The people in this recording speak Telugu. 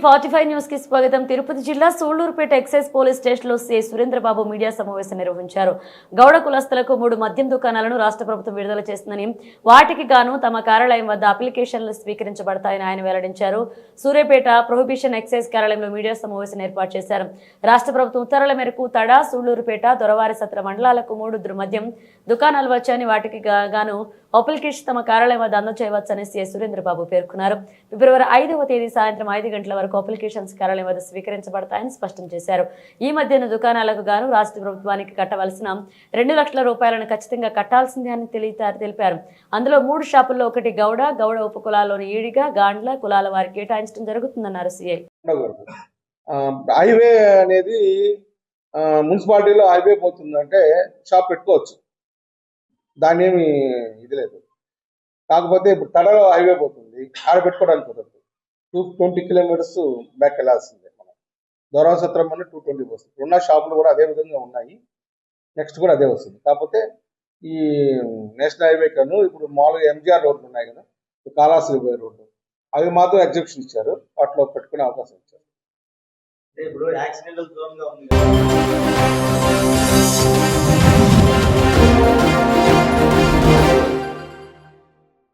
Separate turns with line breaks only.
45 న్యూస్ కి స్వాగతం. తిరుపతి జిల్లా సూళ్లూరుపేట ఎక్సైజ్ పోలీస్ స్టేషన్ లో సి సురేంద్రబాబు మీడియా సమావేశం నిర్వహించారు. గౌడ కులస్తులకు 3 మద్యం దుకాణాలను రాష్ట్ర ప్రభుత్వం విడుదల చేస్తుందని, వాటికి గాను తమ కార్యాలయం వద్ద అప్లికేషన్లు స్వీకరించబడతాయని ఆయన వెల్లడించారు. సూర్యాపేట ప్రొహిబిషన్ ఎక్సైజ్ కార్యాలయంలో మీడియా సమావేశం ఏర్పాటు చేశారు. రాష్ట్ర ప్రభుత్వం ఉత్తర్వుల మేరకు తడ, సూళ్లూరుపేట, దొరవారి సత్ర మండలాలకు 3 మద్యం దుకాణాలు వచ్చాయని, వాటికి గాను అప్లికేషన్ తమ కార్యాలయం వద్ద అందజేయవచ్చని సి సురేంద్రబాబు పేర్కొన్నారు. ఫిబ్రవరి 5వ తేదీ సాయంత్రం 5 గంటల వరకు అప్లికేషన్స్ కార్యాలయం వద్ద స్వీకరించబడతాయని స్పష్టం చేశారు. ఈ మధ్యన దుకాణాలకు గాను రాష్ట్ర ప్రభుత్వానికి కట్టవలసిన 2 లక్షల రూపాయలను ఖచ్చితంగా కట్టాల్సిందే అని తెలిపారు. అందులో 3 షాపుల్లో ఒకటి గౌడ ఉపకులాల్లోని ఈడిగ, గాండ్ల కులాల వారికి కేటాయించడం జరుగుతుందన్నారు సిఐ.
హైవే అనేది మున్సిపాలిటీలో హైవే పోతుందంటే షాప్ పెట్టుకోవచ్చు, దాని ఏమి ఇది లేదు. కాకపోతే ఇప్పుడు తడలో హైవే పోతుంది, ఆడ పెట్టుకోవడానికి కుదరదు. 220 కిలోమీటర్స్ బ్యాక్ వెళ్ళాల్సిందే. మనం దొరవసత్రం అని 220 వస్తుంది. ఉన్న షాపులు కూడా అదే విధంగా ఉన్నాయి, నెక్స్ట్ కూడా అదే వస్తుంది. కాకపోతే ఈ నేషనల్ హైవే కను ఇప్పుడు మామూలుగా ఎంజిఆర్ రోడ్లు ఉన్నాయి కదా, కాళాశ్రీ రోడ్డు, అవి మాత్రం ఎగ్జిబిషన్ ఇచ్చారు, వాటిలో పెట్టుకునే అవకాశం ఇచ్చారు.
ఇప్పుడు యాక్సిడెంటల్ జోన్ గా ఉంది.